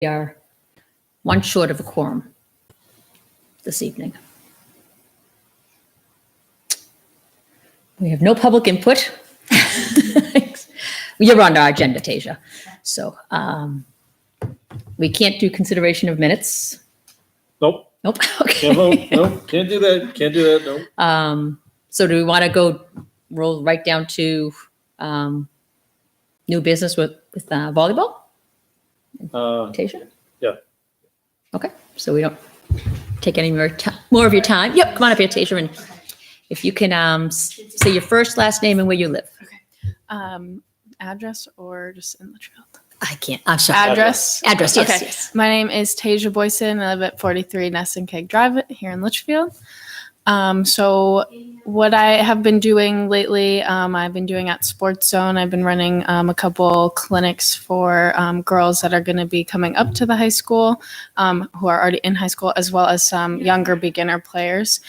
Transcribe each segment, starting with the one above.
We are one short of a quorum this evening. We have no public input. You're on our agenda, Tasia. So we can't do consideration of minutes. Nope. Nope. Okay. Can't vote. Nope. Can't do that. Can't do that. Nope. So do we want to roll right down to new business with volleyball? Tasia? Yeah. Okay. So we don't take any more of your time. Yep. Come on up here, Tasia, and if you can say your first, last name, and where you live. Okay. Address or just in Litchfield? I can't. I'm sorry. Address. Address. Yes. Okay. Yes. My name is Tasia Boyson. I live at 43 Nest and Keg Drive here in Litchfield. So what I have been doing lately, I've been doing at Sports Zone. I've been running a couple clinics for girls that are going to be coming up to the high school, who are already in high school, as well as some younger beginner players.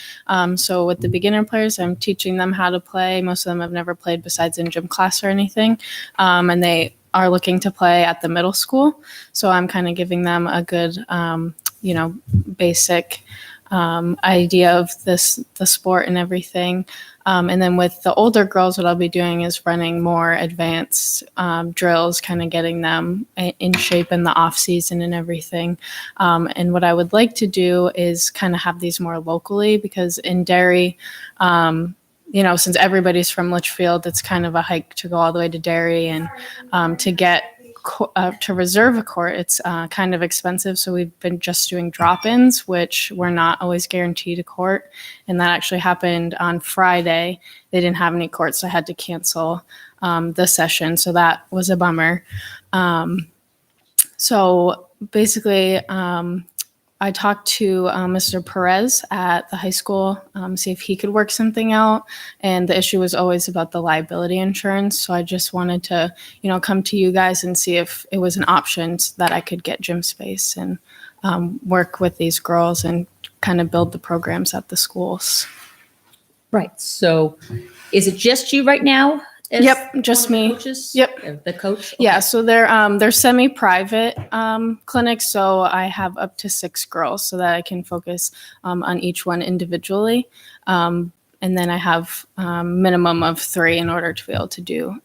So with the beginner players, I'm teaching them how to play. Most of them have never played besides in gym class or anything. And they are looking to play at the middle school. So I'm kind of giving them a good, basic idea of the sport and everything. And then with the older girls, what I'll be doing is running more advanced drills, kind of getting them in shape in the off season and everything. And what I would like to do is kind of have these more locally, because in Derry, since everybody's from Litchfield, it's kind of a hike to go all the way to Derry, and to reserve a court, it's kind of expensive. So we've been just doing drop-ins, which we're not always guaranteed a court. And that actually happened on Friday. They didn't have any courts, so I had to cancel the session. So that was a bummer. So basically, I talked to Mr. Perez at the high school, see if he could work something out. And the issue was always about the liability insurance. So I just wanted to, come to you guys and see if it was an option so that I could get gym space and work with these girls and kind of build the programs at the schools. Right. So is it just you right now? Yep, just me. Coaches? Yep. The coach? Okay. Yeah, so they're semi-private clinics, so I have up to 6 girls so that I can focus on each one individually. And then I have minimum of 3 in order to be able to do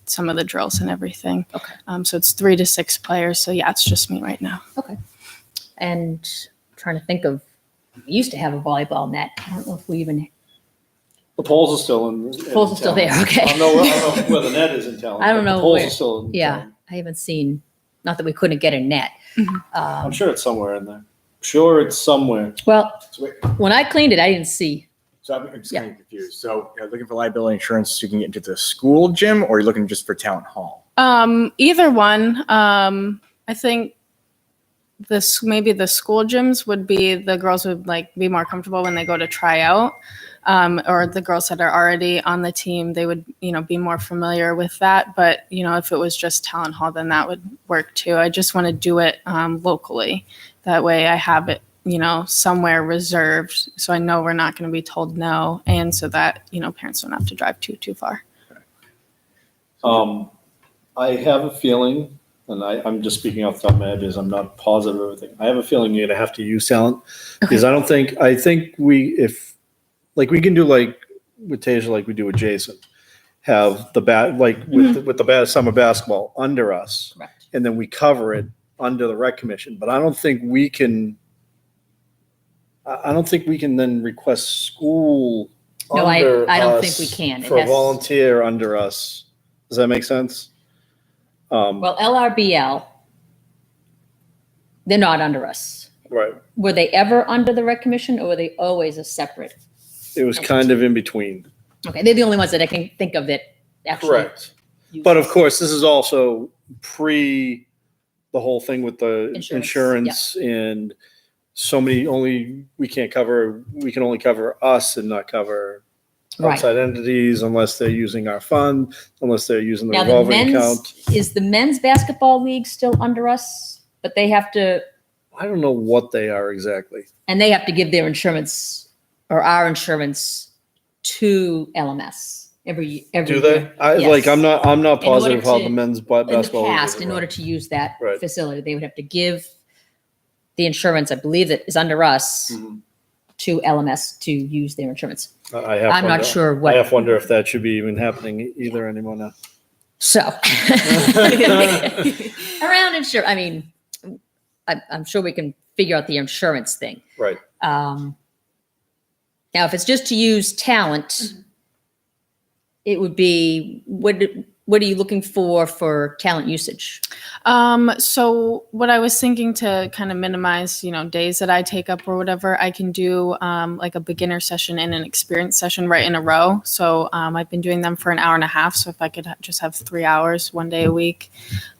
some of the drills and everything. Okay. So it's 3 to 6 players. So yeah, it's just me right now. Okay. And I'm trying to think of, we used to have a volleyball net. I don't know if we even. The poles are still in. Poles are still there. Okay. I don't know where the net is in town. I don't know The poles where. are still in Yeah. town. I haven't seen, not that we couldn't get a net. I'm sure it's somewhere in there. Sure, it's somewhere. Well, So, wait, when I cleaned it, I didn't see. so I'm just kind of confused. So you're looking for liability insurance so you can get into the school gym, or you're looking just for town hall? Either one. I think maybe the school gyms would be, the girls would be more comfortable when they go to try out. Or the girls that are already on the team, they would, be more familiar with that. But, if it was just town hall, then that would work too. I just want to do it locally. That way I have it, somewhere reserved. So I know we're not going to be told no. And so that, parents don't have to drive too far. I have a feeling, and I'm just speaking off the top of my head because I'm not positive of everything. I have a feeling you're going to have to use talent because I think we can do with Tasia, like we do with Jason, have the with the summer basketball under us. Correct. And then we cover it under the rec commission. But I don't think we can then request school No, under I don't us think we can. It for a has- volunteer under us. Does that make sense? Well, LRBL, they're not under us. Right. Were they ever under the rec commission, or were they always a separate? It was kind of in between. Okay, they're the only ones that I can think of that actually. Correct. But of course, this is also pre the whole thing with the insurance and so many we can only cover us and not cover Right. outside entities unless they're using our fund, unless they're using the Now, the revolving account. is the men's basketball league still under us? But they have to, I don't know what they are exactly. and they have to give their insurance or our insurance to LMS. every Do year. they? Yes. I'm not order positive how to- the men's In the basketball. league past, is in run. order to use that Right. facility, they would have to give the insurance, I believe that is under us, Mhm. to LMS to use their insurance. I have I'm not wonder- sure I what, have to wonder if that should be even happening either anymore now. so. Around insure, I mean, I'm sure we can figure out the insurance thing. Right. Now, if it's just to use talent, it would be, what are you looking for talent usage? So what I was thinking to kind of minimize, days that I take up or whatever, I can do like a beginner session and an experience session right in a row. So I've been doing them for an hour and a half. So if I could just have 3 hours, one day a week,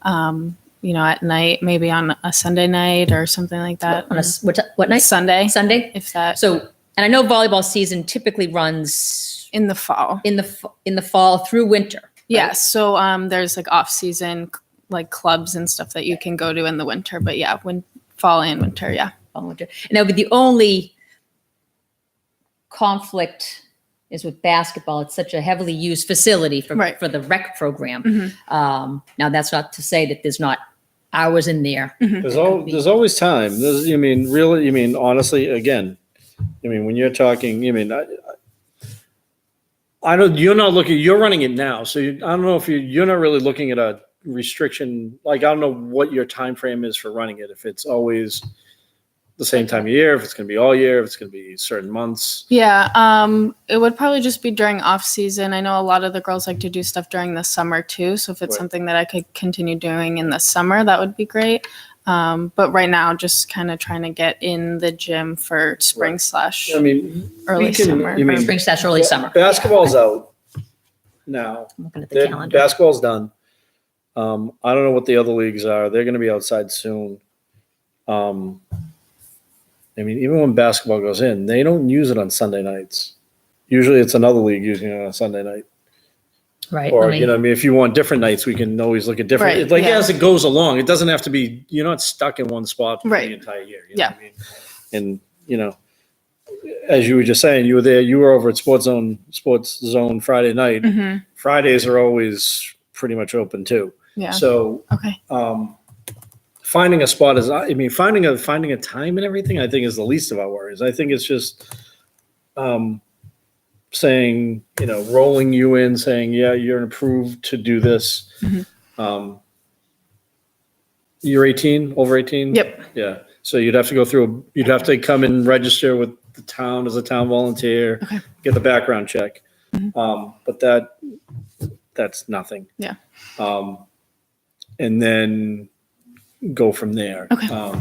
at night, maybe on a Sunday night or something like that. On a, what night? Sunday, Sunday? if that, So, and I know volleyball season typically runs in the fall. in the fall through winter. Yes. So there's like off season like clubs and stuff that you can go to in the winter. But yeah, fall and winter, yeah. Fall, winter. And that would be the only conflict is with basketball. It's such a heavily used facility for Right. the rec program. Mhm. Now, that's not to say that there's not hours in there. There's always time. Honestly, again, when you're talking, I don't, you're running it now. So I don't know if you're not really looking at a restriction. Like, I don't know what your time frame is for running it. If it's always the same time of year, if it's going to be all year, if it's going to be certain months. Yeah, it would probably just be during off season. I know a lot of the girls like to do stuff during the summer too. So if it's Right. something that I could continue doing in the summer, that would be great. But right now, just kind of trying to get in the gym for spring / early we can, summer. Spring / early summer. Basketball's out now. I'm looking at the calendar. Basketball's done. I don't know what the other leagues are. They're going to be outside soon. Even when basketball goes in, they don't use it on Sunday nights. Usually it's another league using it on a Sunday night. Right. Or, let me- if you want different nights, we can always look at different. Right, Like, yeah. as it goes along, it doesn't have to be, you're not stuck in one spot for Right. the entire year. You know Yeah. what I mean? And, as you were just saying, you were there, you were over at Sports Zone Friday night. Mhm. Fridays are always pretty much open too. Yeah. So, Okay. finding a spot is, finding a time and everything, I think is the least of our worries. I think it's just, saying, rolling you in, saying, yeah, you're approved to do this. Mhm. You're 18, over 18? Yep. Yeah. So you'd have to come and register with the town as a town volunteer, Okay. get the background check. Mhm. But that's nothing. Yeah. And then go from there. Okay.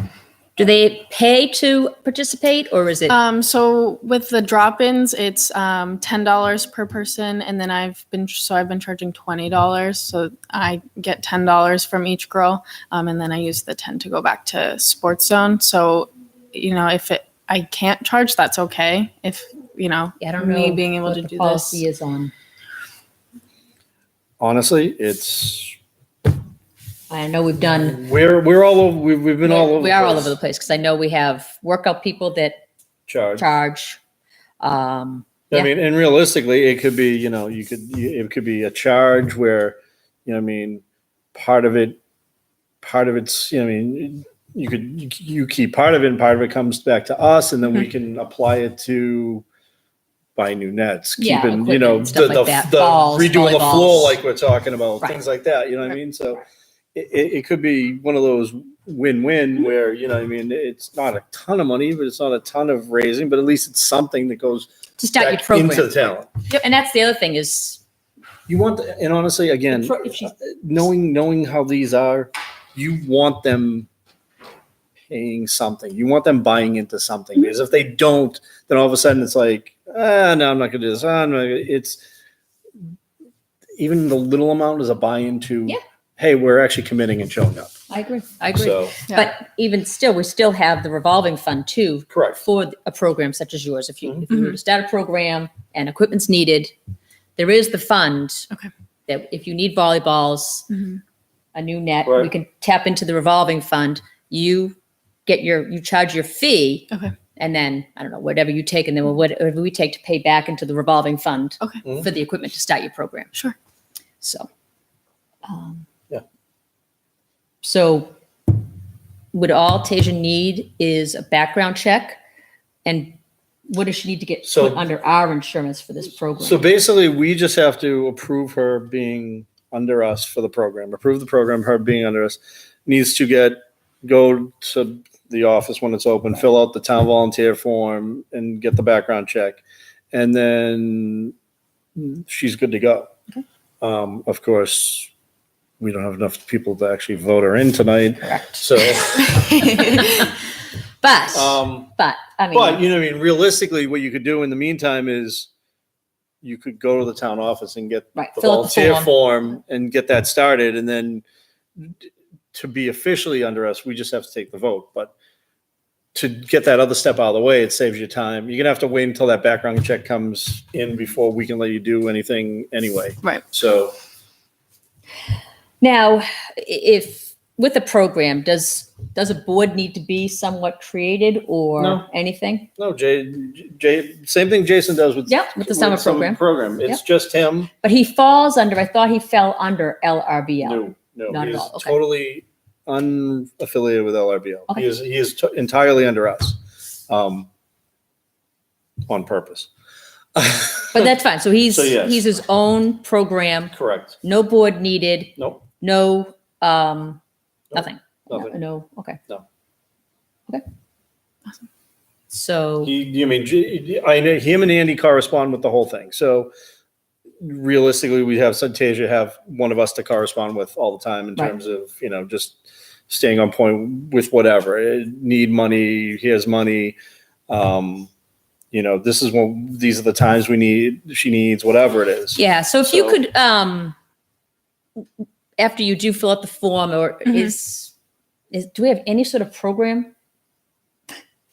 Do they pay to participate, or is it? So with the drop-ins, it's $10 per person, and then I've been charging $20, so I get $10 from each girl, and then I use the 10 to go back to Sports Zone. So, if I can't charge, that's okay. If I don't know. me being able what to the do policy this. is on. Honestly, I know we've done. we're all over. We've been all over. We are all over the place because I know we have workout people that Charge. charge. Yeah. And realistically, it could be, it could be a charge where, part of it's, you keep part of it and part of it comes back to us, and then we can apply it to buy new nets, Yeah, keeping, equipment and stuff like that. Balls, redoing the volleyballs. floor like we're talking about, Right. things like that, you know what I mean? So it could be one of those win-win where, it's not a ton of money, but it's not a ton of raising, but at least it's something that goes To start your back program. into the talent. Yep, and that's the other thing is You want, and honestly, again, if you- knowing how these are, you want them paying something. You want them buying into something. Because if they don't, then all of a sudden it's like, no, I'm not going to do this. It's even the little amount is a buy-in to, Yeah. hey, we're actually committing and showing up. I agree. I agree. So, Yeah. But even still, we still have the revolving fund too correct. for a program such as yours. If you Mm-hmm. were to start a program and equipment's needed, there is the fund. Okay. That if you need volleyballs, Mhm. a new net, Right. we can tap into the revolving fund. You charge your fee. Okay. And then, I don't know, whatever you take, and then whatever we take to pay back into the revolving fund Okay. Mhm. for the equipment to start your program. Sure. So. Yeah. So what all Tasia need is a background check, and what does she need to get So- put under our insurance for this program? So basically, we just have to approve her being under us for the program, approve the program, her being under us, needs to go to the office when it's open, fill out the town volunteer form and get the background check. And then she's good to go. Of course, we don't have enough people to actually vote her in tonight. Correct. So, But, I mean. but you know, I mean, realistically, what you could do in the meantime is you could go to the town office and get Right, the fill out the volunteer form. form and get that started. And then to be officially under us, we just have to take the vote. But to get that other step out of the way, it saves you time. You're gonna have to wait until that background check comes in before we can let you do anything anyway. Right. So, Now, if, with the program, does a board need to be somewhat created or No. anything? no, Jay, same thing Jason does with. Yep, with the summer program. Program. It's just him. But he falls under, I thought he fell under LRBL. No, no, Not at he's all, okay. totally unaffiliated with LRBL. Okay. He is entirely under us, on purpose. But that's fine. So he's, So, yes. he's his own program, Correct. no board needed, Nope, no, nothing. nothing. No, okay. No. Okay. So, You mean, I know him and Andy correspond with the whole thing. So realistically, we have Tasia have one of us to correspond with all the time in Right. terms of, you know, just staying on point with whatever. Need money, here's money. You know, these are the times she needs, whatever it is. yeah, so if you So- could, after you do fill out the form, or Mhm. do we have any sort of program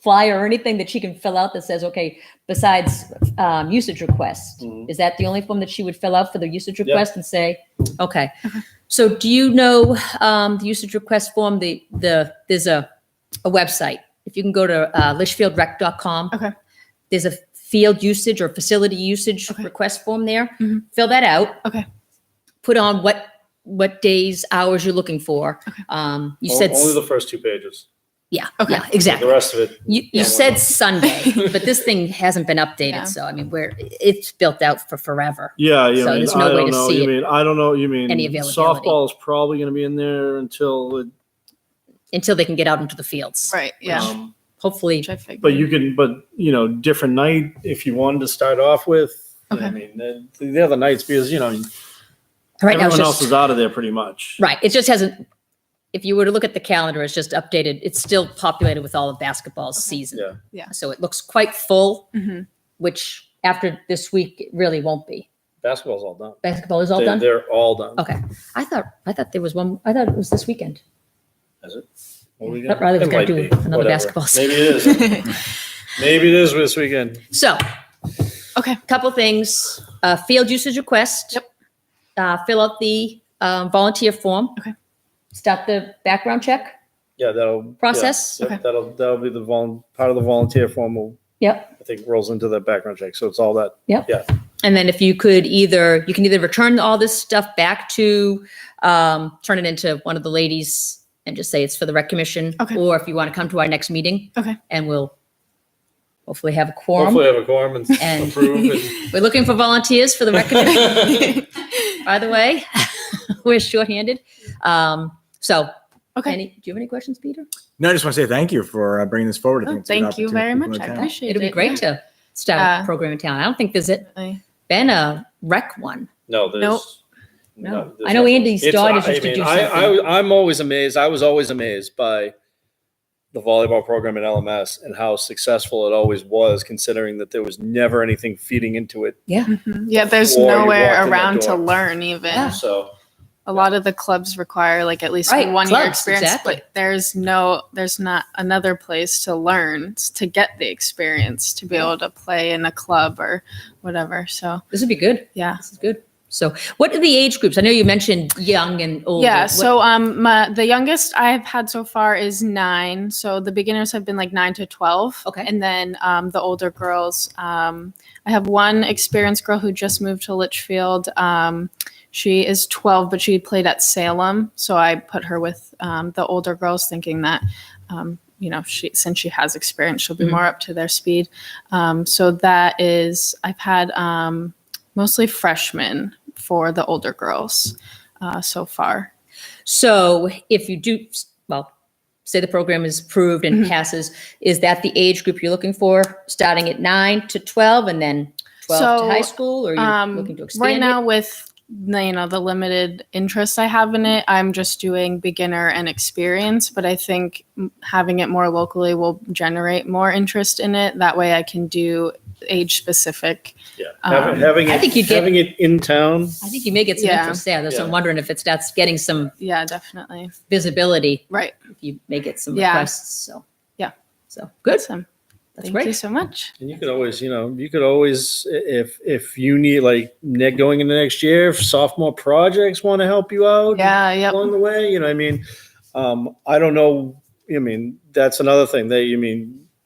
flyer or anything that she can fill out that says, okay, besides usage request, Mhm. is that the only form that she would fill out for the usage Yeah. request and say, okay. So do you know the usage request form? There's a website. If you can go to litchfieldrec.com. Okay. There's a field usage or facility usage Okay. request form there. Mhm. Fill that out. Okay. Put on what days, hours you're looking for. Okay. You said, Only the first two pages. yeah, Okay. yeah, The exactly. rest of it. You Yeah. said Sunday, but this thing hasn't been updated. Yeah. So, I mean, it's built out for forever. Yeah, So there's no way to see it. I don't know. You mean Any availability. softball is probably going to be in there until Until they can get out into the fields. Right. Yeah. Hopefully. Which I figured. but you know, different night if you wanted to start off with. you know, Okay. I mean, the other nights because you know Right now, it's everyone else just, is out of there pretty much. right. It just hasn't, if you were to look at the calendar, it's just updated. It's still populated with all of basketball's season. Yeah. Yeah. So it looks quite full, Mhm. which after this week, it really won't be. Basketball's all done. Basketball is all done? They're all done. Okay. I thought there was one, I thought it was this weekend. Is it? What we I got? thought Riley was It gonna might do be. another Whatever. basketball Maybe it is. Maybe it is this weekend. So, Okay. couple things, field usage request. Yep. Fill out the volunteer form. Okay. Start the background check Yeah, that'll process. Yeah, Okay. that'll be part of the volunteer form. Will Yep. I think rolls into that background check. So it's all that. And then if you could you can either return all this stuff back to, turn it into one of the ladies and just say it's for the rec commission. Okay. Or if you want to come to our next meeting. Okay. And we'll hopefully have a quorum. Hopefully have a quorum and, And- approve. And, We're looking for volunteers for the rec commission, by the way. We're shorthanded. So, Okay. do you have any questions, Peter? No, I just want to say thank you for bringing this forward. I Oh, think it's a good thank you opportunity very for much. people I in town. appreciate It'll be it. great to start a Uh, program in town. I don't think there's Definitely. been a rec one. no, there's Nope. No. there's I know nothing. Andy's It's- daughters I used to mean, do I something. I'm always amazed. I was always amazed by the volleyball program at LMS and how successful it always was, considering that there was never anything feeding into it. Mhm. Yeah, there's Before you nowhere walked in that around to door. learn even. Yeah. So A lot of the clubs require like at least Right, 1 year clubs, experience, exactly. but there's not another place to learn to get the experience to be able to play in a club or whatever. So This would be good. yeah, This is good. So what are the age groups? I know you mentioned young and old. Yeah. So the youngest I've had so far is 9. So the beginners have been like 9 to 12. Okay. And then the older girls, I have one experienced girl who just moved to Litchfield. She is 12, but she played at Salem. So I put her with the older girls, thinking that, since she has experience, she'll be more up to their speed. So that is, I've had mostly freshmen for the older girls so far. So if you do, well, say the program is approved and passes, is that the age group you're looking for, starting at 9 to 12 and then 12 to high school? Or are you looking to expand right now it? with the limited interest I have in it, I'm just doing beginner and experience, but I think having it more locally will generate more interest in it. That way I can do age specific. Yeah. Having I think you'd get- having it in town. I think you may get some Yeah. interest there. So I'm Yeah. wondering if it starts getting some Yeah, definitely. visibility, Right. if you may get some Yeah. requests. So Yeah. So good. Awesome. That's Thank great. you so much. And you could always, if you need, like, going into next year, if sophomore projects want to help you out Yeah. Yep. along the way, I mean, I don't know. I mean, that's another thing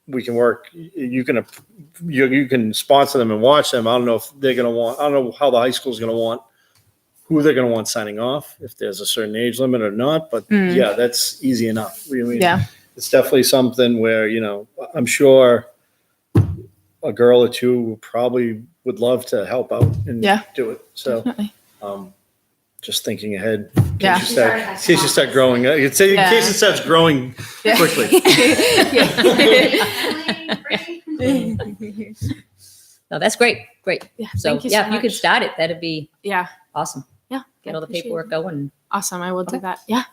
we can work. You can sponsor them and watch them. I don't know if they're going to want, I don't know how the high school is going to want, who they're going to want signing off, if there's a certain age limit or not. But yeah, that's easy enough. I mean, Yeah. it's definitely something where, I'm sure a girl or two probably would love to help out and Yeah. do it. So, Definitely. just thinking ahead. Yeah. In case you start growing, in case it starts growing Yeah. quickly. No, that's great. Great. Yeah. So Thank you yeah, so if you could much. start it, that'd be Yeah. awesome. Yeah. Get all the Appreciate paperwork it. going. Awesome. I will do Okay. that. Yeah.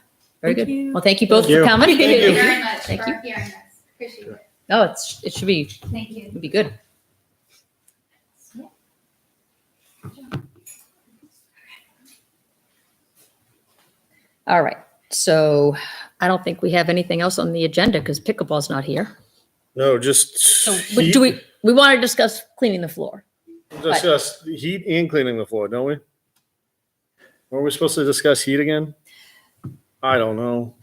Very Thank good. you. Well, thank you both Thank for you. coming. Thank you. very much Thank for you. hearing us. Appreciate it. No, it should be Thank you. it'd be good. All right. So I don't think we have anything else on the agenda because pickleball's not here. No, just So do we want to discuss cleaning the floor? discuss heat and cleaning the floor, don't we? Were we supposed to discuss heat again? I don't know.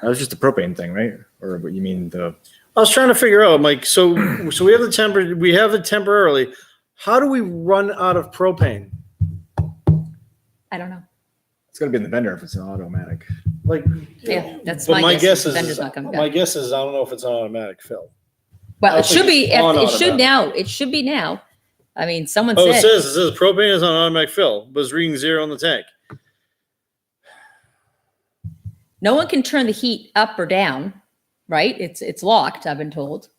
That was just the propane thing, right? Or what you mean I was trying to figure out, Mike. So we have the temporarily. How do we run out of propane? I don't know. it's got to be in the vendor if it's an automatic. Like, Yeah, that's but my guess. is The vendor's not coming my back. guess is I don't know if it's an automatic fill. Well, I it don't should think be. it's on It should automatic. now. It should be now. I mean, someone Oh, it said. says propane is on automatic fill, but it's reading 0 on the tank. No one can turn the heat up or down, right? It's locked, I've been told.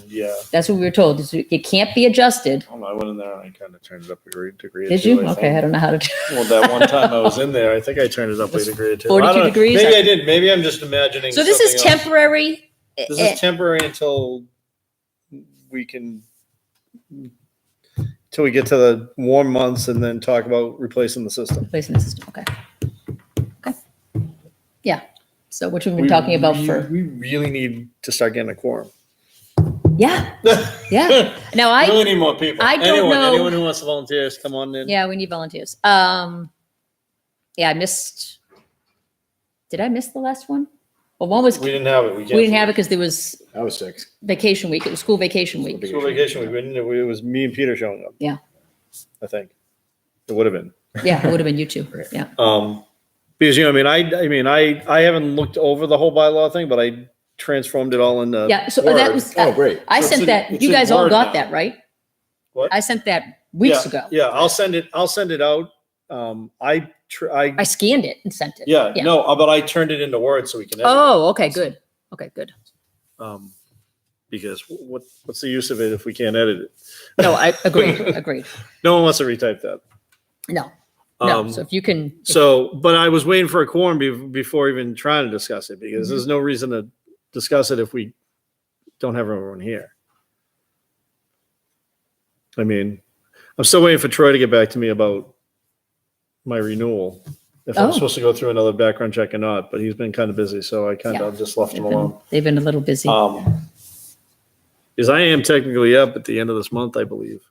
Yeah. That's what we were told. It can't be adjusted. I don't know, I went in there and I kind of turned it up a degree or Did two, you? I Okay, think. I don't know how to do. Well, that one time I was in there, I think I turned it up a degree or two. 42 I don't know. degrees? Maybe I did. Maybe I'm just imagining. So this is something else. temporary. This is temporary until we can, till we get to the warm months and then talk about replacing the system. Replacing the system. Okay. Okay. Yeah. So what we've been talking about for. We really need to start getting a quorum. Yeah. Yeah. Now We really I. need more people. I don't know- Anyone who wants to volunteer, come on in. Yeah, we need volunteers. Yeah, I missed. Did I miss the last one? Well, one was We didn't have it. we didn't have it because there was I was 6. vacation week. It was school vacation week. School vacation week. We didn't, it was me and Peter showing up. Yeah. I think it would have been. Yeah, it would have been you two. Yeah. Because I haven't looked over the whole bylaw thing, but I transformed it all into Yeah. So Word. that was. Oh, great. I So sent it's that. it's You in guys all Word got now. that, right? What? I sent that weeks Yeah, ago. Yeah, I'll send it out. I I scanned it and sent it. yeah, no, but I turned it into Word so we can edit Oh, okay, good. Okay, good. it. Because what's the use of it if we can't edit it? No, I agreed. Agreed. No one wants to retype that. No, no. Um, So if you can, But I was waiting for a quorum before even trying to discuss it because there's no reason to discuss it if we don't have everyone here. I mean, I'm still waiting for Troy to get back to me about my renewal. If I'm Oh. supposed to go through another background check or not, but he's been kind of busy, so I kind Yeah. of just left him they've been, alone. they've been a little busy. Because I am technically up at the end of this month, I believe.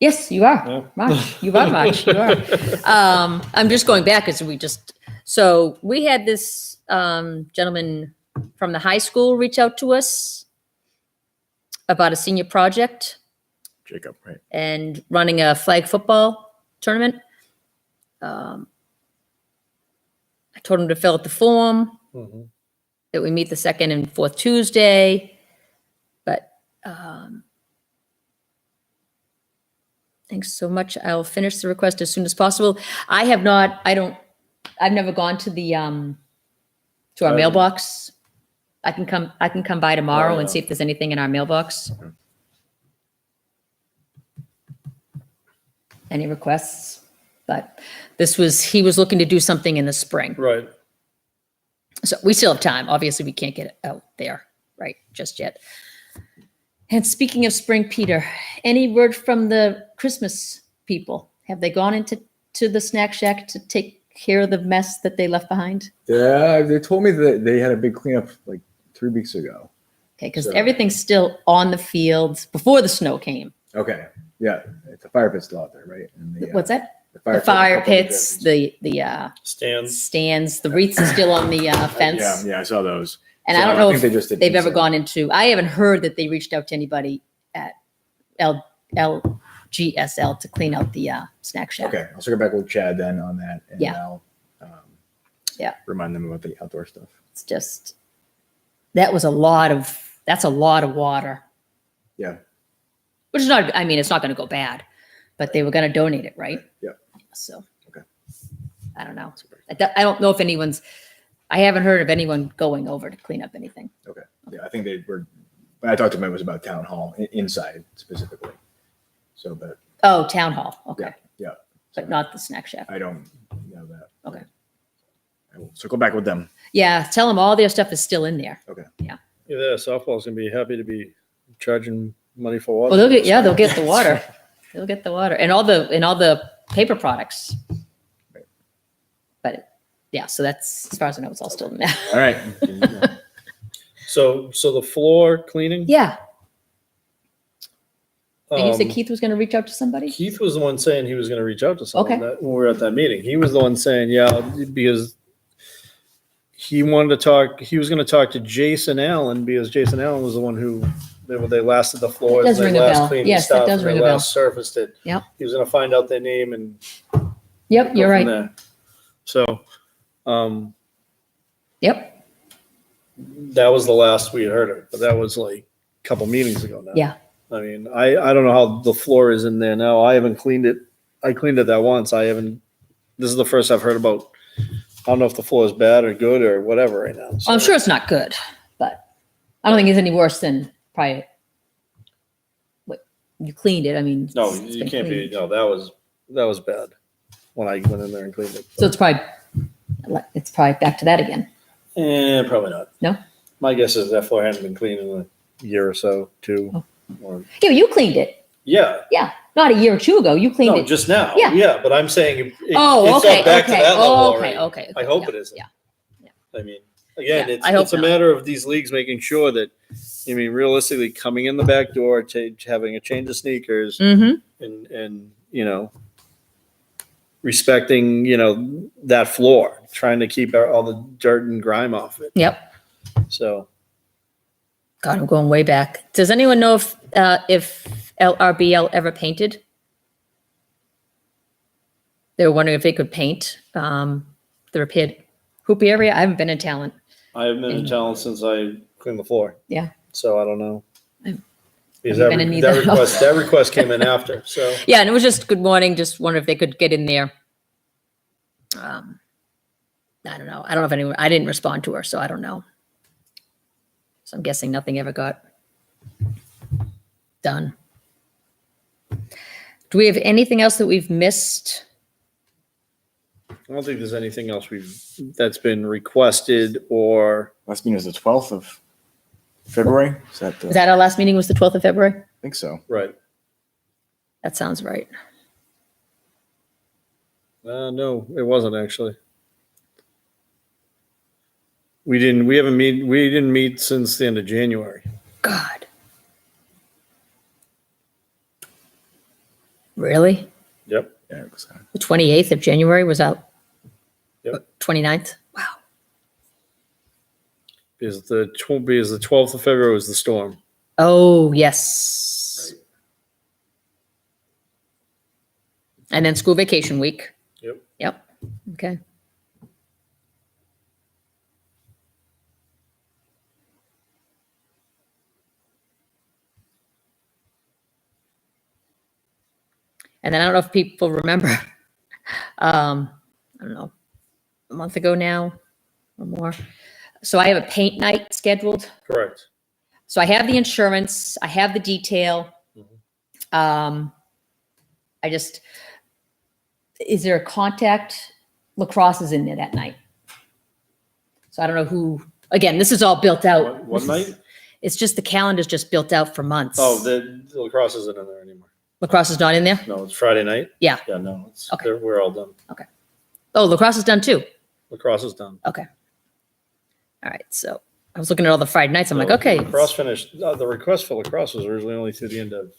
Yes, you are. Yeah. March. You are March. You are. I'm just going back as so we had this gentleman from the high school reach out to us about a senior project Jacob, right? and running a flag football tournament. I told him to fill out the form, Mhm. that we meet the second and fourth Tuesday, but thanks so much. I'll finish the request as soon as possible. I've never gone to the to our I- mailbox. I can come by tomorrow Oh, and yeah. see if there's anything in our mailbox. Any requests? But he was looking to do something in the spring. Right. So we still have time. Obviously, we can't get it out there, right, just yet. And speaking of spring, Peter, any word from the Christmas people? Have they gone into the snack shack to take care of the mess that they left behind? Yeah, they told me that they had a big cleanup like 3 weeks ago. Okay, because So- everything's still on the fields before the snow came. Okay, yeah, the fire pit's still out there, right? And the, What's that? The The fire couple of pits, buildings. the Stands. stands, the wreaths are still on the fence. Yeah, I saw those. And So I don't know think if they just did they've ever inside. gone into, I haven't heard that they reached out to anybody at LGSL to clean out the snack shack. Okay, I'll circle back with Chad then on that, and Yeah. I'll Yeah. remind them about the outdoor stuff. It's just, that's a lot of water. Yeah. Which is not, I mean, it's not going to go bad, but they were going to donate it, right? Yeah. So. Okay. I don't know. I don't know if I haven't heard of anyone going over to clean up anything. Okay, yeah, I think they were. When I talked to them, it was about town hall inside specifically. So, but Oh, town hall. Okay. yeah, But not the snack shack. I don't know that. Okay. I will circle back with them. Yeah. Tell them all their stuff is still in there. Yeah, softball's gonna be happy to be charging money for water. Well, they'll get the water. They'll get the water and all the paper products. Right. But yeah, so that's, as far as I know, it's all still in there. All right. So the floor cleaning. Yeah. And you said um, Keith was going to reach out to somebody? Keith was the one saying he was going to reach out to someone Okay. when we were at that meeting. He was the one saying, yeah, because he wanted to talk. He was going to talk to Jason Allen because Jason Allen was the one who they lasted the floors. That does they ring a last bell. cleaned Yes, the that stuff, does and ring they a bell. last surfaced it. Yep. He was going to find out their name and Yep, go you're from right. there. So, Yep. that was the last we had heard of it, but that was like a couple meetings ago now. Yeah. I mean, I don't know how the floor is in there now. I haven't cleaned it. I cleaned it that once. This is the first I've heard about. I don't know if the floor is bad or good or whatever right now. So, I'm sure it's not good, but I don't think it's any worse than probably what you cleaned it. I mean, No, it's you been can't be. cleaned. No, that was bad when I went in there and cleaned it. So it's probably back to that again. Probably not. No? My guess is that floor hadn't been cleaned in a year or so, two. Oh. Or, Yeah, but you cleaned it. yeah. Yeah, not a year or two ago. You cleaned No, it. just now. Yeah. Yeah, but I'm saying it's Okay, not back to okay. that level Oh, already. okay. I hope Yeah, it isn't. yeah. I mean, again, Yeah, it's I hope it's a not. matter of these leagues making sure that, I mean, realistically, coming in the back door, having a change of sneakers, Mm-hmm. and respecting that floor, trying to keep all the dirt and grime off it. Yep. So God, I'm going way back. Does anyone know if LRBL ever painted? They were wondering if they could paint the repaired hoop area. I haven't been in Talent. I haven't been in town since I cleaned the floor. Yeah. So I don't know. I've Because never been in either. that request came in after. So Yeah, and it was just good morning. Just wonder if they could get in there. I don't know. I don't know if anyone. I didn't respond to her, so I don't know. So I'm guessing nothing ever got done. Do we have anything else that we've missed? I don't think there's anything else that's been requested or Last meeting was the 12th of February. Is that? Was that our last meeting? Was the 12th of February? I think so. right. That sounds right. No, it wasn't actually. We didn't meet since the end of January. God. Really? Yep. Yeah, it was, The 28th of January was out? Yep. 29th? Wow. Because the 12th of February was the storm. Oh, yes. And then school vacation week. Yep. Yep. Okay. And then I don't know if people remember, I don't know, a month ago now or more. So I have a paint night scheduled. Correct. So I have the insurance, I have the detail. Is there a contact? Lacrosse is in there that night. So I don't know who, again, this is all built out. What night? It's just the calendar's just built out for months. Oh, the lacrosse isn't in there anymore. Lacrosse is not in there? No, it's Friday night. Yeah. Yeah, no, it's, Okay. we're all done. Oh, lacrosse is done too. Lacrosse is done. Okay. All right. So I was looking at all the Friday nights. I'm like, No, okay. Lacrosse finished, the request for lacrosse was originally only through the end of,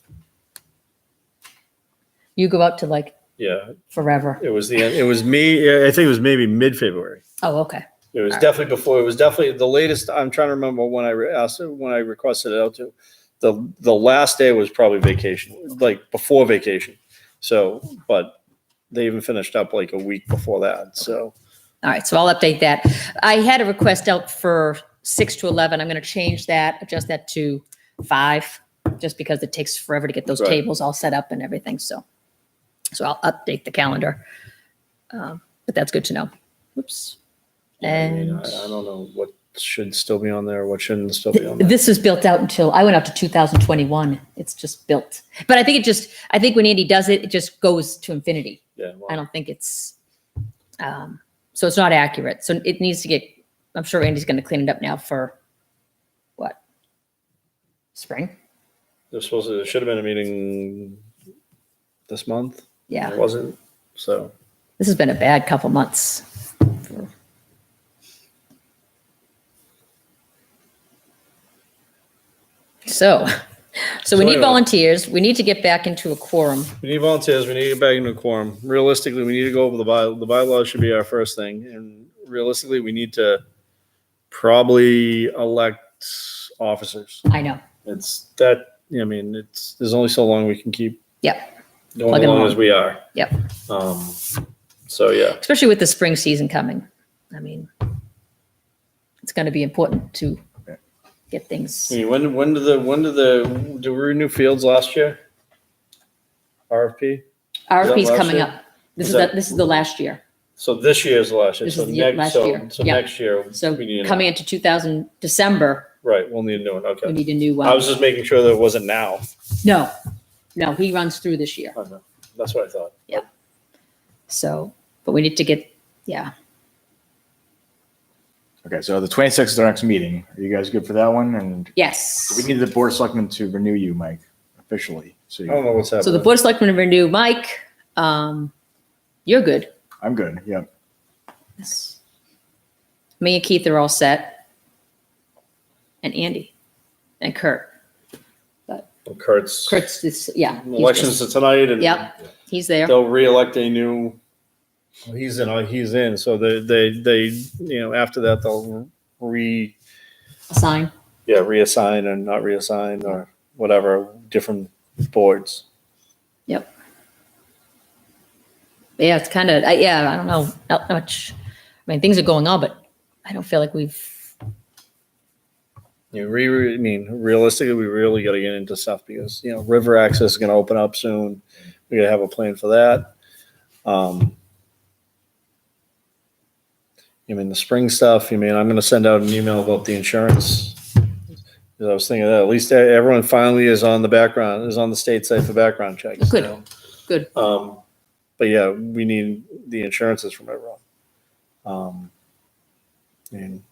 You go out to like yeah, forever. it was the end, it was I think it was maybe mid-February. Oh, okay. It was All right. definitely before, it was definitely the latest, I'm trying to remember when when I requested it out to. The last day was probably vacation, like before vacation. So, but they even finished up like a week before that, so. All right. So I'll update that. I had a request out for 6 to 11. I'm going to change that, adjust that to 5, just because it takes forever to get those Right. tables all set up and everything. So I'll update the calendar. But that's good to know. Oops. I mean, And I don't know what should still be on there, what shouldn't still be on there. this is built out until I went up to 2021. It's just built. But I think I think when Andy does it, it just goes to infinity. Yeah, well, I don't think it's, so it's not accurate. So it needs to get, I'm sure Andy's going to clean it up now for what? Spring? there should have been a meeting this month. Yeah. It wasn't, so. This has been a bad couple months. So we need anyway. volunteers. We need to get back into a quorum. We need volunteers, we need to get back into a quorum. Realistically, we need to go over the bylaws should be our first thing. And realistically, we need to probably elect officers. I know. It's that, I mean, there's only so long we can keep Yep. going Plugging along along. as we are. Yep. So yeah, Especially with the spring season coming. I mean, it's going to be important to get things. I mean, do we renew fields last year? RFP? RFP's last coming year? up. This Is is that- this is the last year. So this year's the last year. This So is the last year. So Yeah. next year, So we need, coming into December, right, we'll need a new one. we Okay. need a new one. I was just making sure that it wasn't now. No, he runs through this year. Okay. That's what I thought. So, but we need to get, yeah. okay, so the 26th is our next meeting. Are you guys good for that one? And Yes. we need the board of selectmen to renew you, Mike, officially. So I don't know what's happening. So the Board of Selectmen renew. Mike, you're good. I'm good. Yep. Yes. Me and Keith are all set. And Andy and Kurt. Kurt's Kurt's this, yeah. he's elections just- tonight, and Yep, he's there. they'll re-elect a new. He's in. So they after that they'll Sign. reassign and not reassign or whatever different boards. Yep. Yeah, it's kind of, I don't know how much, I mean, things are going on, but I don't feel like we've, I mean, realistically, we really got to get into stuff because river access is going to open up soon. We got to have a plan for that. I mean, the spring stuff. I mean, I'm going to send out an email about the insurance. 'Cause I was thinking that at least everyone finally is on the state site for background checks. Good. you know? Good. But yeah, we need the insurances from everyone. And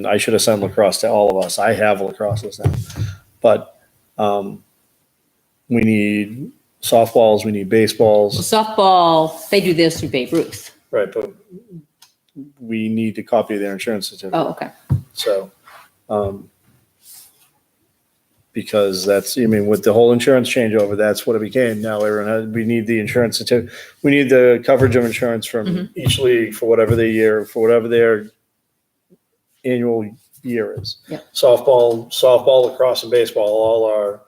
I should have sent lacrosse to all of us. I have lacrosses now, but we need softballs, we need baseballs, Softball, they do this through Babe Ruth. right? But we need to copy their insurance certificate. Oh, okay. So, because that's, I mean, with the whole insurance changeover, that's what it became. Now we need the insurance, we need the coverage of insurance from each league for whatever their annual year is. Yep. Softball, lacrosse, and baseball all are,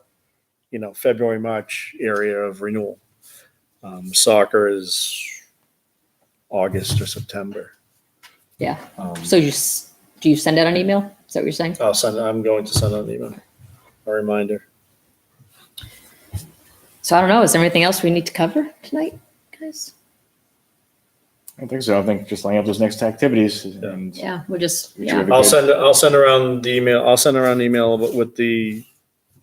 February, March area of renewal. Soccer is August or September. Yeah. So do you send out an email? Is that what you're saying? I'm going to send out an email, a reminder. So I don't know. Is there anything else we need to cover tonight, guys? I don't think so. I think just laying out those next activities. And Yeah, we're just, Sure. yeah. I'll send around the email. I'll send around an email with the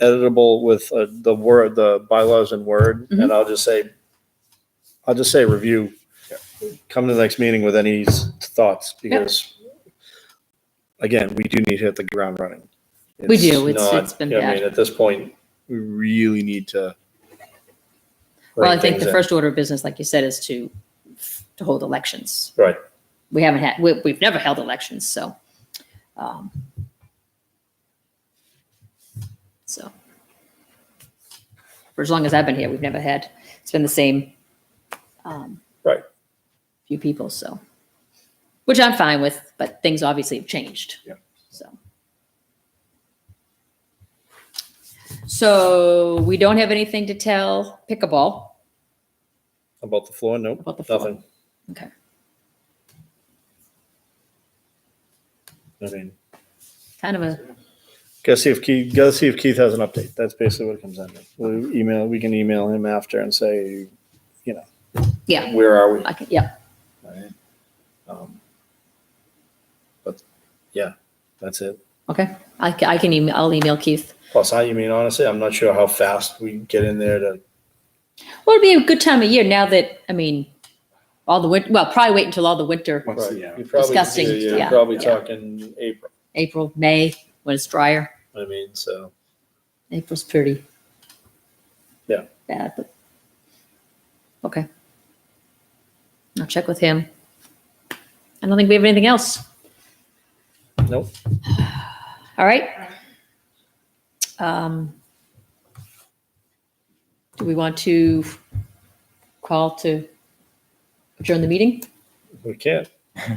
editable with the bylaws in Word, and I'll just say review. Come to the next meeting with any thoughts, because again, we do need to hit the ground running. We do. It's been I bad. mean, at this point, we really need to. Well, I rein think things the in. first order of business, like you said, is to hold elections. Right. We've never held elections, so. So. For as long as I've been here, we've never had, it's been the same. Right. Few people, so. Which I'm fine with, but things obviously have changed. Yep. So we don't have anything to tell pickleball. About the floor, nope, About the floor. nothing. Okay. I mean, Kind of a, gotta see if Keith has an update. That's basically what it comes down to. We can email him after and say, yeah, where are we? yeah. Right. But yeah, that's it. Okay. I'll email Keith. Plus, honestly, I'm not sure how fast we get in there to. Well, it'd be a good time of year now that, I mean, all the winter, well, probably wait until all the winter, Once- Right. yeah. You're probably, Disgusting. You're Yeah, probably yeah. talking April. April, May, when it's drier. I mean, so April's pretty. Yeah. Bad, but, okay. I'll check with him. I don't think we have anything else. nope. All right. Do we want to call to adjourn the meeting? We can't.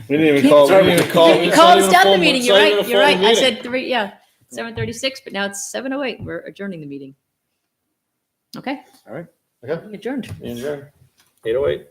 We didn't even call. We didn't even call. You called us down the meeting. You're right. You're right. I said 7:36, but now it's 7:08. We're adjourning the meeting. Okay. All right. Okay. Adjourned. Adjourn. 8:08.